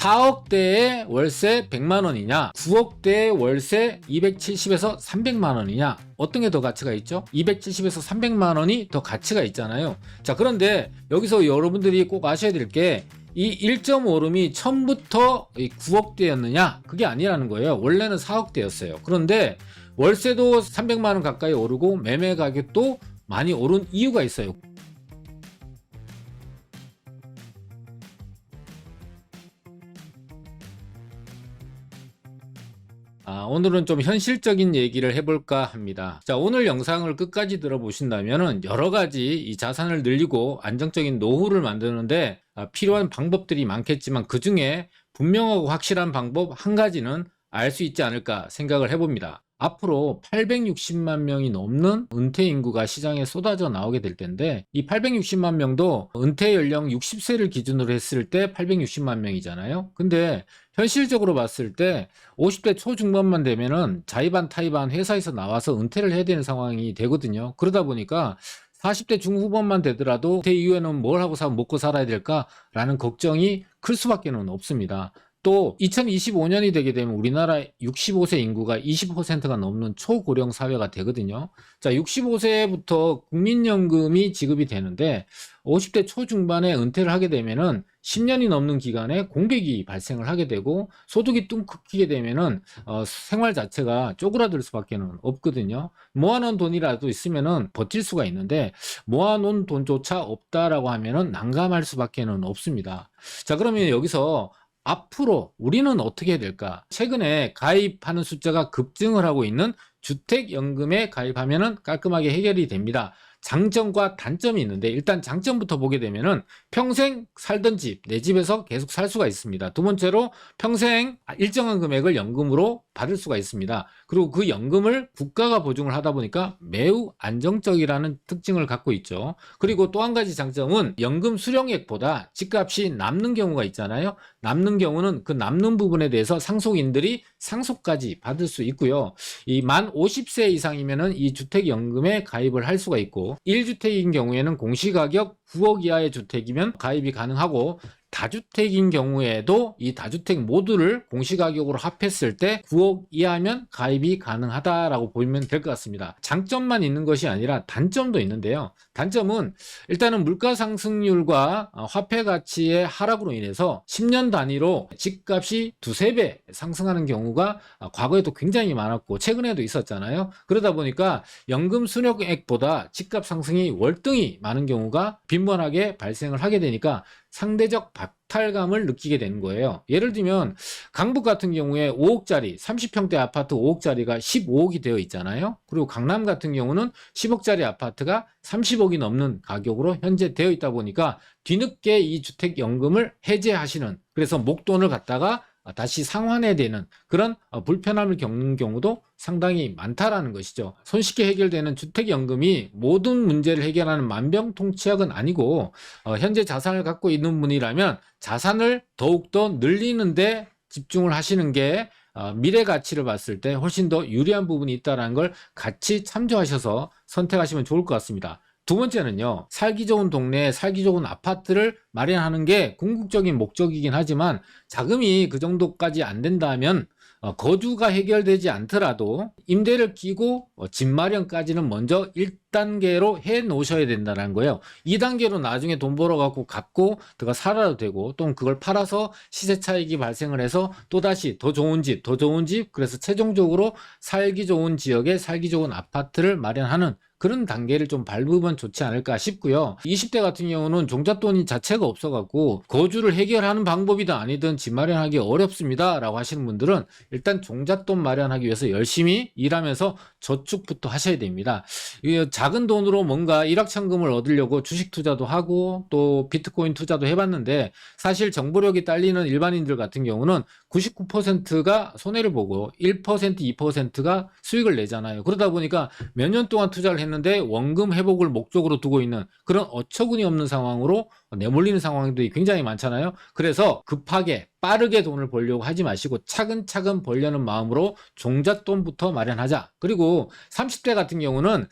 4억대의 월세 100만원이냐 9억대의 월세 270에서 300만원이냐 어떤 게 더 가치가 있죠? 270에서 300만원이 더 가치가 있잖아요. 자, 그런데 여기서 여러분들이 꼭 아셔야 될 게 이 1.5룸이 처음부터 9억대였느냐? 그게 아니라는 거예요. 원래는 4억대였어요. 그런데 월세도 300만원 가까이 오르고 매매 가격도 많이 오른 이유가 있어요. 오늘은 좀 현실적인 얘기를 해볼까 합니다. 자, 오늘 영상을 끝까지 들어보신다면 여러 가지 이 자산을 늘리고 안정적인 노후를 만드는데 필요한 방법들이 많겠지만 그 중에 분명하고 확실한 방법 한 가지는 알 수 있지 않을까 생각을 해봅니다. 앞으로 860만 명이 넘는 은퇴 인구가 시장에 쏟아져 나오게 될 텐데 이 860만 명도 은퇴 연령 60세를 기준으로 했을 때 860만 명이잖아요. 근데 현실적으로 봤을 때 50대 초중반만 되면은 자의반 타의반 회사에서 나와서 은퇴를 해야 되는 상황이 되거든요. 그러다 보니까 40대 중후반만 되더라도 은퇴 이후에는 뭘 하고 먹고 살아야 될까라는 걱정이 클 수밖에는 없습니다. 또 2025년이 되게 되면 우리나라 65세 인구가 20%가 넘는 초고령 사회가 되거든요. 자, 65세부터 국민연금이 지급이 되는데 50대 초중반에 은퇴를 하게 되면은 10년이 넘는 기간에 공백이 발생을 하게 되고 소득이 뚱크게 되면은 생활 자체가 쪼그라들 수밖에 없거든요. 모아놓은 돈이라도 있으면은 버틸 수가 있는데 모아놓은 돈조차 없다라고 하면은 난감할 수밖에 없습니다. 자, 그러면 여기서 앞으로 우리는 어떻게 해야 될까? 최근에 가입하는 숫자가 급증을 하고 있는 주택연금에 가입하면 깔끔하게 해결이 됩니다. 장점과 단점이 있는데 일단 장점부터 보게 되면은 평생 살던 집, 내 집에서 계속 살 수가 있습니다. 두 번째로 평생 일정한 금액을 연금으로 받을 수가 있습니다. 그리고 그 연금을 국가가 보증을 하다 보니까 매우 안정적이라는 특징을 갖고 있죠. 그리고 또 한 가지 장점은 연금 수령액보다 집값이 남는 경우가 있잖아요. 남는 경우는 그 남는 부분에 대해서 상속인들이 상속까지 받을 수 있고요. 이 만 50세 이상이면은 이 주택연금에 가입을 할 수가 있고 1주택인 경우에는 공시가격 9억 이하의 주택이면 가입이 가능하고 다주택인 경우에도 이 다주택 모두를 공시가격으로 합했을 때 9억 이하면 가입이 가능하다라고 보면 될 것 같습니다. 장점만 있는 것이 아니라 단점도 있는데요. 단점은 일단은 물가 상승률과 화폐 가치의 하락으로 인해서 10년 단위로 집값이 두세 배 상승하는 경우가 과거에도 굉장히 많았고 최근에도 있었잖아요. 그러다 보니까 연금 수령액보다 집값 상승이 월등히 많은 경우가 빈번하게 발생을 하게 되니까 상대적 박탈감을 느끼게 되는 거예요. 예를 들면 강북 같은 경우에 5억짜리 30평대 아파트 5억짜리가 15억이 되어 있잖아요. 그리고 강남 같은 경우는 10억짜리 아파트가 30억이 넘는 가격으로 현재 되어 있다 보니까 뒤늦게 이 주택연금을 해제하시는, 그래서 목돈을 갖다가 다시 상환해야 되는 그런 불편함을 겪는 경우도 상당히 많다라는 것이죠. 손쉽게 해결되는 주택연금이 모든 문제를 해결하는 만병통치약은 아니고 현재 자산을 갖고 있는 분이라면 자산을 더욱더 늘리는데 집중을 하시는 게 미래 가치를 봤을 때 훨씬 더 유리한 부분이 있다는 걸 같이 참조하셔서 선택하시면 좋을 것 같습니다. 두 번째는요, 살기 좋은 동네에 살기 좋은 아파트를 마련하는 게 궁극적인 목적이긴 하지만 자금이 그 정도까지 안 된다면 거주가 해결되지 않더라도 임대를 끼고 집 마련까지는 먼저 1단계로 해 놓으셔야 된다는 거예요. 2단계로 나중에 돈 벌어 갖고 갚고 들어가 살아도 되고, 또 그걸 팔아서 시세 차익이 발생을 해서 또다시 더 좋은 집, 더 좋은 집, 그래서 최종적으로 살기 좋은 지역에 살기 좋은 아파트를 마련하는 그런 단계를 좀 밟으면 좋지 않을까 싶고요. 20대 같은 경우는 종잣돈이 자체가 없어갖고 거주를 해결하는 방법이든 아니든 집 마련하기 어렵습니다 라고 하시는 분들은 일단 종잣돈 마련하기 위해서 열심히 일하면서 저축부터 하셔야 됩니다. 작은 돈으로 뭔가 일확천금을 얻으려고 주식 투자도 하고 또 비트코인 투자도 해봤는데 사실 정보력이 딸리는 일반인들 같은 경우는 99%가 손해를 보고 1%, 2%가 수익을 내잖아요. 그러다 보니까 몇 년 동안 투자를 했는데 원금 회복을 목적으로 두고 있는 그런 어처구니 없는 상황으로 내몰리는 상황들이 굉장히 많잖아요. 그래서 급하게 빠르게 돈을 벌려고 하지 마시고 차근차근 벌려는 마음으로 종잣돈부터 마련하자. 그리고 30대 같은 경우는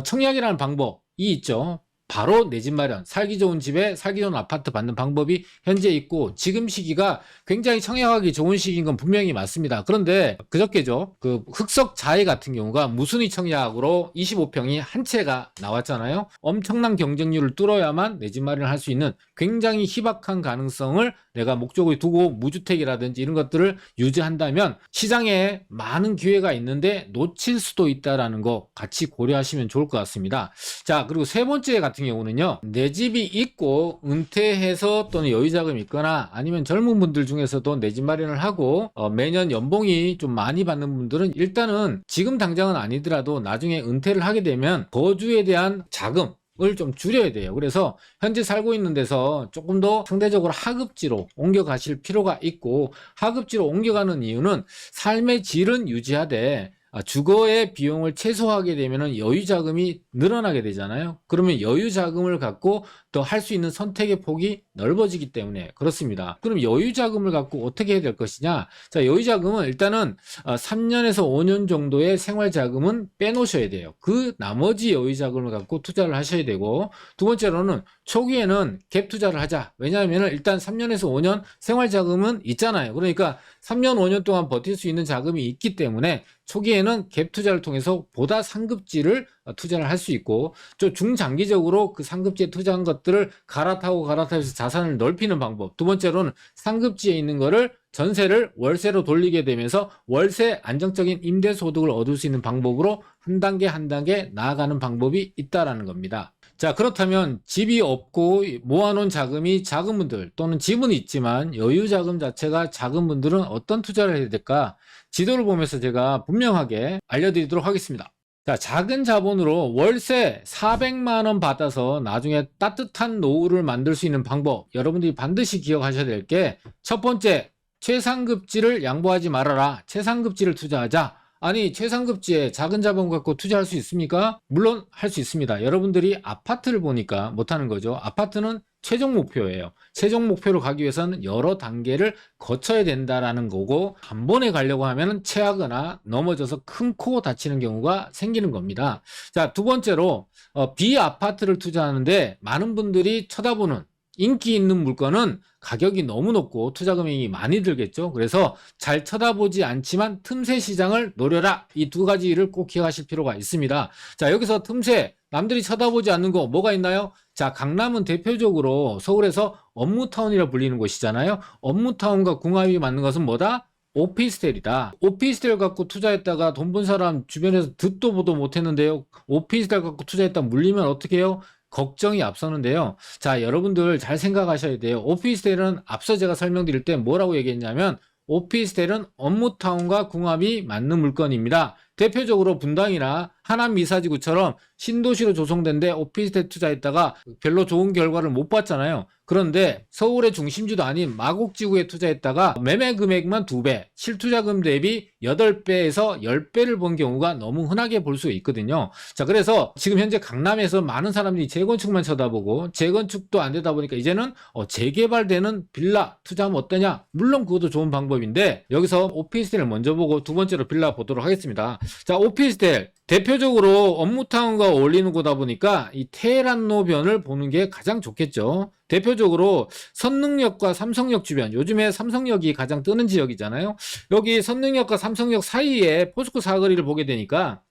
청약이라는 방법이 있죠. 바로 내 집 마련, 살기 좋은 집에 살기 좋은 아파트 받는 방법이 현재 있고, 지금 시기가 굉장히 청약하기 좋은 시기인 건 분명히 맞습니다. 그런데 그저께죠, 그 흑석 자해 같은 경우가 무순위 청약으로 25평이 한 채가 나왔잖아요. 엄청난 경쟁률을 뚫어야만 내 집 마련을 할 수 있는 굉장히 희박한 가능성을 내가 목적을 두고 무주택이라든지 이런 것들을 유지한다면 시장에 많은 기회가 있는데 놓칠 수도 있다라는 거 같이 고려하시면 좋을 것 같습니다. 자, 그리고 세 번째 같은 경우는요, 내 집이 있고 은퇴해서 또는 여유자금이 있거나 아니면 젊은 분들 중에서도 내 집 마련을 하고 매년 연봉이 좀 많이 받는 분들은 일단은 지금 당장은 아니더라도 나중에 은퇴를 하게 되면 거주에 대한 자금 을 좀 줄여야 돼요. 그래서 현재 살고 있는 데서 조금 더 상대적으로 하급지로 옮겨가실 필요가 있고, 하급지로 옮겨가는 이유는 삶의 질은 유지하되 주거의 비용을 최소화하게 되면 여유자금이 늘어나게 되잖아요. 그러면 여유자금을 갖고 더 할 수 있는 선택의 폭이 넓어지기 때문에 그렇습니다. 그럼 여유자금을 갖고 어떻게 해야 될 것이냐? 자, 여유자금은 일단은 3년에서 5년 정도의 생활자금은 빼놓으셔야 돼요. 그 나머지 여유자금을 갖고 투자를 하셔야 되고, 두 번째로는 초기에는 갭 투자를 하자. 왜냐하면 일단 3년에서 5년 생활자금은 있잖아요. 그러니까 3년, 5년 동안 버틸 수 있는 자금이 있기 때문에 초기에는 갭 투자를 통해서 보다 상급지를 투자를 할 수 있고, 또 중장기적으로 그 상급지에 투자한 것들을 갈아타서 자산을 넓히는 방법. 두 번째로는 상급지에 있는 거를 전세를 월세로 돌리게 되면서 월세 안정적인 임대소득을 얻을 수 있는 방법으로 한 단계 한 단계 나아가는 방법이 있다라는 겁니다. 자, 그렇다면 집이 없고 모아놓은 자금이 작은 분들, 또는 집은 있지만 여유자금 자체가 작은 분들은 어떤 투자를 해야 될까? 지도를 보면서 제가 분명하게 알려드리도록 하겠습니다. 자, 작은 자본으로 월세 400만 원 받아서 나중에 따뜻한 노후를 만들 수 있는 방법, 여러분들이 반드시 기억하셔야 될 게, 첫 번째, 최상급지를 양보하지 말아라. 최상급지를 투자하자. 아니, 최상급지에 작은 자본 갖고 투자할 수 있습니까? 물론 할 수 있습니다. 여러분들이 아파트를 보니까 못하는 거죠. 아파트는 최종 목표예요. 최종 목표로 가기 위해서는 여러 단계를 거쳐야 된다라는 거고, 한 번에 가려고 하면 체하거나 넘어져서 큰 코 다치는 경우가 생기는 겁니다. 자, 두 번째로 비아파트를 투자하는데 많은 분들이 쳐다보는 인기 있는 물건은 가격이 너무 높고 투자 금액이 많이 들겠죠. 그래서 잘 쳐다보지 않지만 틈새 시장을 노려라. 이 두 가지를 꼭 기억하실 필요가 있습니다. 자, 여기서 틈새, 남들이 쳐다보지 않는 거 뭐가 있나요? 자, 강남은 대표적으로 서울에서 업무타운이라 불리는 곳이잖아요. 업무타운과 궁합이 맞는 것은 뭐다? 오피스텔이다. 오피스텔 갖고 투자했다가 돈 번 사람 주변에서 듣도 보도 못했는데요. 오피스텔 갖고 투자했다 물리면 어떻게 해요? 걱정이 앞서는데요. 자, 여러분들 잘 생각하셔야 돼요. 오피스텔은 앞서 제가 설명드릴 때 뭐라고 얘기했냐면, 오피스텔은 업무타운과 궁합이 맞는 물건입니다. 대표적으로 분당이나 하남 미사지구처럼 신도시로 조성된 데 오피스텔 투자했다가 별로 좋은 결과를 못 봤잖아요. 그런데 서울의 중심지도 아닌 마곡지구에 투자했다가 매매 금액만 2배, 실투자금 대비 8배에서 10배를 본 경우가 너무 흔하게 볼 수 있거든요. 자, 그래서 지금 현재 강남에서 많은 사람들이 재건축만 쳐다보고, 재건축도 안 되다 보니까 이제는 재개발되는 빌라 투자하면 어떠냐? 물론 그것도 좋은 방법인데, 여기서 오피스텔을 먼저 보고 두 번째로 빌라 보도록 하겠습니다. 자, 오피스텔 대표적으로 업무타운과 어울리는 거다 보니까 이 테헤란로변을 보는 게 가장 좋겠죠. 대표적으로 선릉역과 삼성역 주변, 요즘에 삼성역이 가장 뜨는 지역이잖아요. 여기 선릉역과 삼성역 사이에 포스코 사거리를 보게 되니까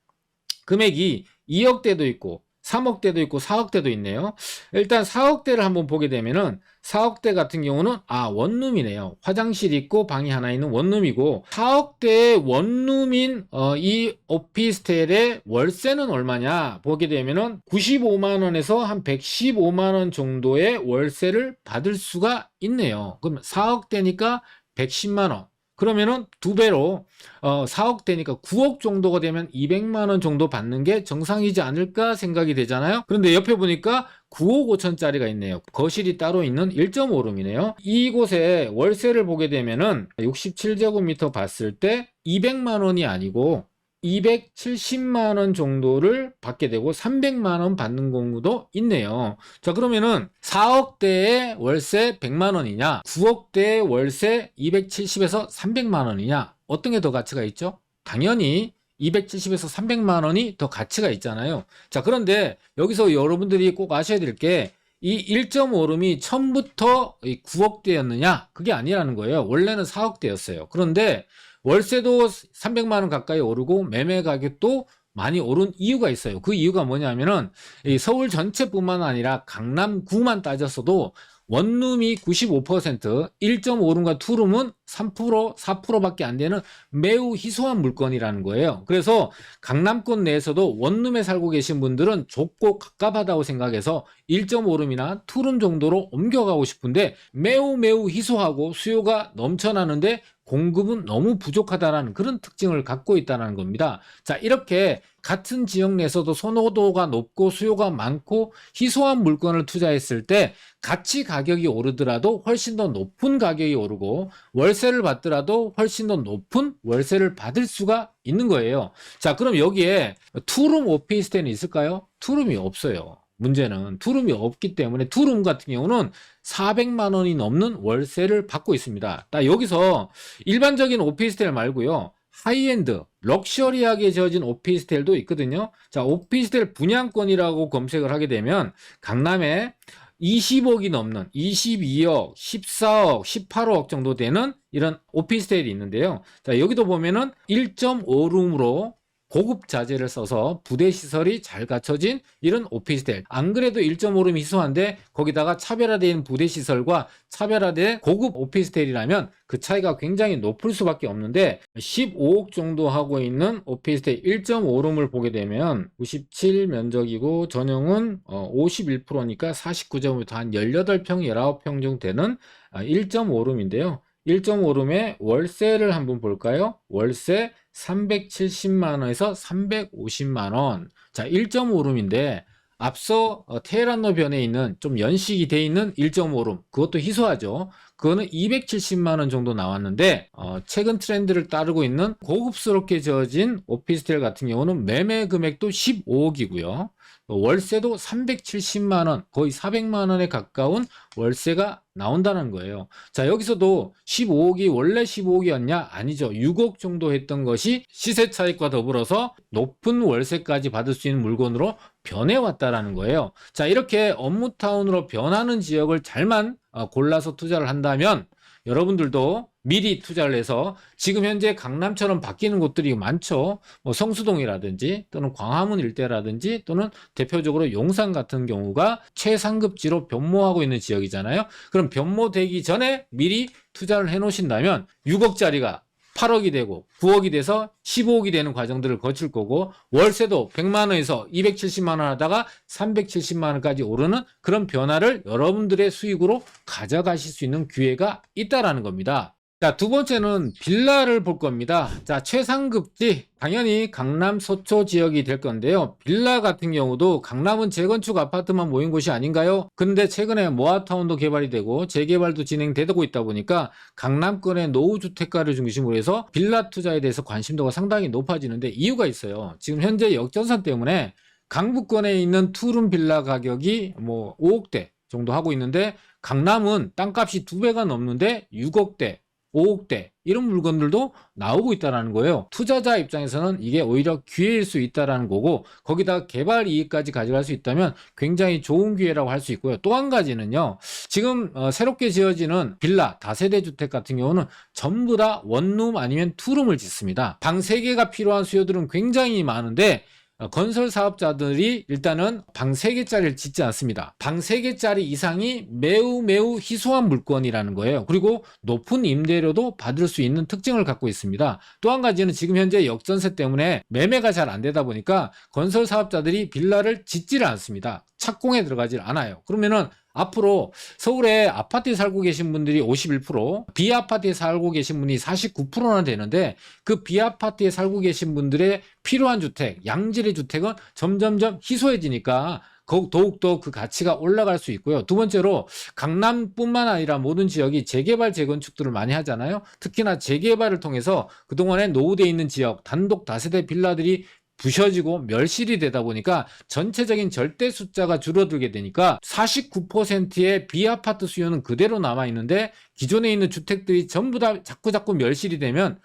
금액이 2억대도 있고 3억대도 있고 4억대도 있네요. 일단 4억대를 한번 보게 되면은, 4억대 같은 경우는 원룸이네요. 화장실 있고 방이 하나 있는 원룸이고, 4억대의 원룸인 이 오피스텔의 월세는 얼마냐 보게 되면은 95만 원에서 한 115만 원 정도의 월세를 받을 수가 있네요. 그럼 4억대니까 110만 원. 그러면은 2배로 4억 되니까 9억 정도가 되면 200만 원 정도 받는 게 정상이지 않을까 생각이 되잖아요. 그런데 옆에 보니까 9억 5천짜리가 있네요. 거실이 따로 있는 1.5룸이네요. 이곳에 월세를 보게 되면은 67제곱미터 봤을 때 200만 원이 아니고 270만 원 정도를 받게 되고 300만 원 받는 경우도 있네요. 자, 그러면은 4억대의 월세 100만 원이냐, 9억대의 월세 270에서 300만 원이냐, 어떤 게 더 가치가 있죠? 당연히 270에서 300만 원이 더 가치가 있잖아요. 자, 그런데 여기서 여러분들이 꼭 아셔야 될 게 이 1.5룸이 처음부터 9억대였느냐? 그게 아니라는 거예요. 원래는 4억대였어요. 그런데 월세도 300만 원 가까이 오르고 매매 가격도 많이 오른 이유가 있어요. 그 이유가 뭐냐면은 이 서울 전체뿐만 아니라 강남구만 따졌어도 원룸이 95%, 1.5룸과 투룸은 3%, 4%밖에 안 되는 매우 희소한 물건이라는 거예요. 그래서 강남권 내에서도 원룸에 살고 계신 분들은 좁고 갑갑하다고 생각해서 1.5룸이나 투룸 정도로 옮겨가고 싶은데 매우 희소하고 수요가 넘쳐나는데 공급은 너무 부족하다는 그런 특징을 갖고 있다는 겁니다. 자, 이렇게 같은 지역 내에서도 선호도가 높고 수요가 많고 희소한 물건을 투자했을 때 같이 가격이 오르더라도 훨씬 더 높은 가격이 오르고 월세를 받더라도 훨씬 더 높은 월세를 받을 수가 있는 거예요. 자, 그럼 여기에 투룸 오피스텔은 있을까요? 투룸이 없어요. 문제는 투룸이 없기 때문에 투룸 같은 경우는 400만 원이 넘는 월세를 받고 있습니다. 여기서 일반적인 오피스텔 말고요. 하이엔드, 럭셔리하게 지어진 오피스텔도 있거든요. 자, 오피스텔 분양권이라고 검색을 하게 되면 강남에 20억이 넘는 22억, 14억, 18억 정도 되는 이런 오피스텔이 있는데요. 자, 여기도 보면은 1.5룸으로 고급 자재를 써서 부대 시설이 잘 갖춰진 이런 오피스텔. 안 그래도 1.5룸이 희소한데 거기다가 차별화된 부대 시설과 차별화된 고급 오피스텔이라면 그 차이가 굉장히 높을 수밖에 없는데 15억 정도 하고 있는 오피스텔 1.5룸을 보게 되면 97 면적이고 전용은 51%니까 49점부터 한 18평, 19평 정도 되는 1.5룸인데요. 1.5룸의 월세를 한번 볼까요? 월세 370만 원에서 350만 원. 자, 1.5룸인데 앞서 테헤란로 변에 있는 좀 연식이 돼 있는 1.5룸 그것도 희소하죠. 그거는 270만 원 정도 나왔는데 최근 트렌드를 따르고 있는 고급스럽게 지어진 오피스텔 같은 경우는 매매 금액도 15억이고요. 월세도 370만 원, 거의 400만 원에 가까운 월세가 나온다는 거예요. 자, 여기서도 15억이 원래 15억이었냐? 아니죠. 6억 정도 했던 것이 시세 차익과 더불어서 높은 월세까지 받을 수 있는 물건으로 변해왔다라는 거예요. 자, 이렇게 업무타운으로 변하는 지역을 잘만 골라서 투자를 한다면 여러분들도 미리 투자를 해서 지금 현재 강남처럼 바뀌는 곳들이 많죠. 뭐 성수동이라든지 또는 광화문 일대라든지 또는 대표적으로 용산 같은 경우가 최상급지로 변모하고 있는 지역이잖아요. 그럼 변모되기 전에 미리 투자를 해 놓으신다면 6억짜리가 8억이 되고 9억이 돼서 15억이 되는 과정들을 거칠 거고 월세도 100만 원에서 270만 원 하다가 370만 원까지 오르는 그런 변화를 여러분들의 수익으로 가져가실 수 있는 기회가 있다라는 겁니다. 자, 두 번째는 빌라를 볼 겁니다. 자, 최상급지 당연히 강남 서초 지역이 될 건데요. 빌라 같은 경우도 강남은 재건축 아파트만 모인 곳이 아닌가요? 근데 최근에 모아타운도 개발이 되고 재개발도 진행되고 있다 보니까 강남권의 노후주택가를 중심으로 해서 빌라 투자에 대해서 관심도가 상당히 높아지는데 이유가 있어요. 지금 현재 역전선 때문에 강북권에 있는 투룸 빌라 가격이 뭐 5억대 정도 하고 있는데 강남은 땅값이 2배가 넘는데 6억대 5억대 이런 물건들도 나오고 있다는 거예요. 투자자 입장에서는 이게 오히려 기회일 수 있다는 거고 거기다 개발 이익까지 가져갈 수 있다면 굉장히 좋은 기회라고 할 수 있고요. 또 한 가지는요. 지금 새롭게 지어지는 빌라 다세대 주택 같은 경우는 전부 다 원룸 아니면 투룸을 짓습니다. 방 3개가 필요한 수요들은 굉장히 많은데 건설 사업자들이 일단은 방 3개짜리를 짓지 않습니다. 방 3개짜리 이상이 매우 희소한 물건이라는 거예요. 그리고 높은 임대료도 받을 수 있는 특징을 갖고 있습니다. 또 한 가지는 지금 현재 역전세 때문에 매매가 잘 안 되다 보니까 건설 사업자들이 빌라를 짓지를 않습니다. 착공에 들어가질 않아요. 그러면은 앞으로 서울에 아파트에 살고 계신 분들이 51%, 비아파트에 살고 계신 분이 49%나 되는데 그 비아파트에 살고 계신 분들의 필요한 주택, 양질의 주택은 점점점 희소해지니까 더욱더 그 가치가 올라갈 수 있고요. 두 번째로 강남뿐만 아니라 모든 지역이 재개발, 재건축들을 많이 하잖아요. 특히나 재개발을 통해서 그동안에 노후되어 있는 지역, 단독 다세대 빌라들이 부셔지고 멸실이 되다 보니까 전체적인 절대 숫자가 줄어들게 되니까 49%의 비아파트 수요는 그대로 남아있는데 기존에 있는 주택들이 전부 다 자꾸 멸실이 되면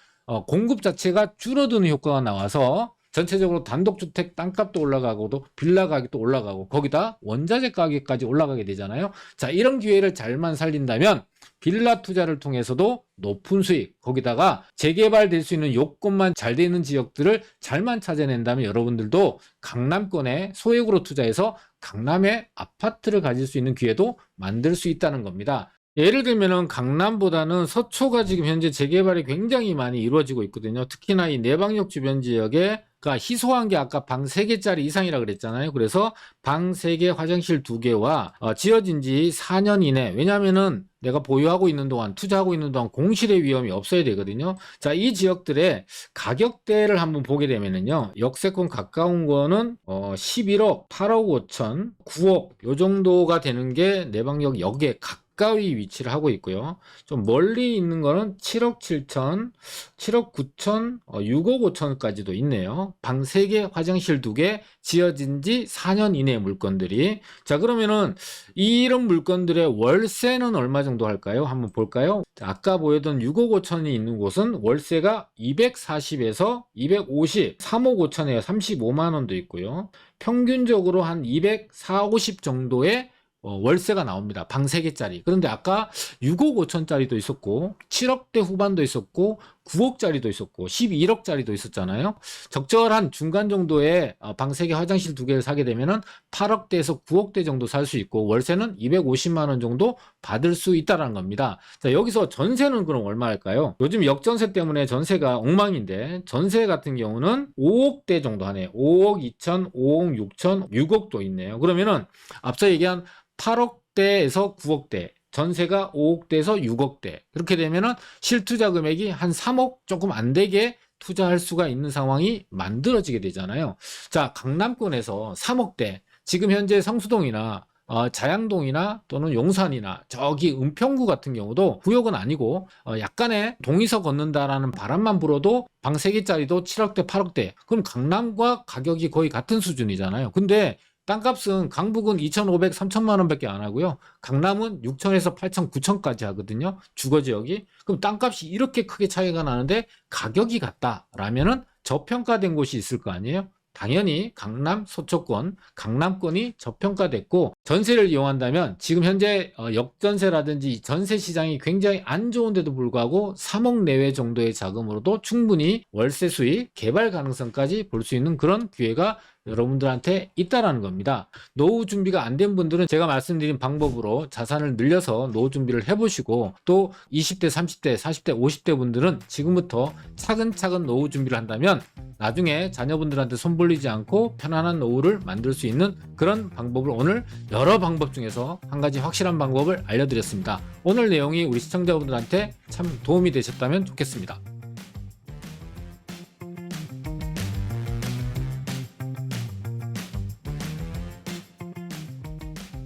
공급 자체가 줄어드는 효과가 나와서 전체적으로 단독주택 땅값도 올라가고 빌라 가격도 올라가고 거기다 원자재 가격까지 올라가게 되잖아요. 자, 이런 기회를 잘만 살린다면 빌라 투자를 통해서도 높은 수익, 거기다가 재개발될 수 있는 요건만 잘 돼 있는 지역들을 잘만 찾아낸다면 여러분들도 강남권에 소액으로 투자해서 강남에 아파트를 가질 수 있는 기회도 만들 수 있다는 겁니다. 예를 들면은 강남보다는 서초가 지금 현재 재개발이 굉장히 많이 이루어지고 있거든요. 특히나 이 내방역 주변 지역에 희소한 게 아까 방 3개짜리 이상이라 그랬잖아요. 그래서 방 3개, 화장실 2개와 지어진 지 4년 이내, 왜냐면은 내가 보유하고 있는 동안, 투자하고 있는 동안 공실의 위험이 없어야 되거든요. 자, 이 지역들의 가격대를 한번 보게 되면은요, 역세권 가까운 거는 11억, 8억 5천, 9억 요 정도가 되는 게 내방역 역에 가까이 위치를 하고 있고요. 좀 멀리 있는 거는 7억 7천, 7억 9천, 6억 5천까지도 있네요. 방 3개, 화장실 2개, 지어진 지 4년 이내 물건들이. 자, 그러면은 이런 물건들의 월세는 얼마 정도 할까요? 한번 볼까요? 자, 아까 보였던 6억 5천이 있는 곳은 월세가 240에서 250, 3억 5천에 35만 원도 있고요. 평균적으로 한 240, 50 정도의 월세가 나옵니다. 방 3개짜리. 그런데 아까 6억 5천짜리도 있었고 7억대 후반도 있었고 9억짜리도 있었고 11억짜리도 있었잖아요. 적절한 중간 정도의 방 3개 화장실 2개를 사게 되면은 8억대에서 9억대 정도 살 수 있고 월세는 250만 원 정도 받을 수 있다는 겁니다. 자, 여기서 전세는 그럼 얼마 할까요? 요즘 역전세 때문에 전세가 엉망인데 전세 같은 경우는 5억대 정도 하네요. 5억 2천, 5억 6천, 6억도 있네요. 그러면은 앞서 얘기한 8억대에서 9억대, 전세가 5억대에서 6억대. 그렇게 되면은 실투자 금액이 한 3억 조금 안 되게 투자할 수가 있는 상황이 만들어지게 되잖아요. 자, 강남권에서 3억대, 지금 현재 성수동이나 자양동이나 또는 용산이나 저기 은평구 같은 경우도 구역은 아니고 약간의 동의서 걷는다라는 바람만 불어도 방 3개짜리도 7억대, 8억대. 그럼 강남과 가격이 거의 같은 수준이잖아요. 근데 땅값은 강북은 2,500, 3천만 원밖에 안 하고요. 강남은 6천에서 8천, 9천까지 하거든요. 주거지역이. 그럼 땅값이 이렇게 크게 차이가 나는데 가격이 같다라면은 저평가된 곳이 있을 거 아니에요? 당연히 강남, 서초권, 강남권이 저평가됐고 전세를 이용한다면 지금 현재 역전세라든지 전세 시장이 굉장히 안 좋은데도 불구하고 3억 내외 정도의 자금으로도 충분히 월세 수익, 개발 가능성까지 볼 수 있는 그런 기회가 여러분들한테 있다라는 겁니다. 노후 준비가 안 된 분들은 제가 말씀드린 방법으로 자산을 늘려서 노후 준비를 해보시고 또 20대, 30대, 40대, 50대 분들은 지금부터 차근차근 노후 준비를 한다면 나중에 자녀분들한테 손 벌리지 않고 편안한 노후를 만들 수 있는 그런 방법을 오늘 여러 방법 중에서 한 가지 확실한 방법을 알려드렸습니다. 오늘 내용이 우리 시청자분들한테 참 도움이 되셨다면 좋겠습니다.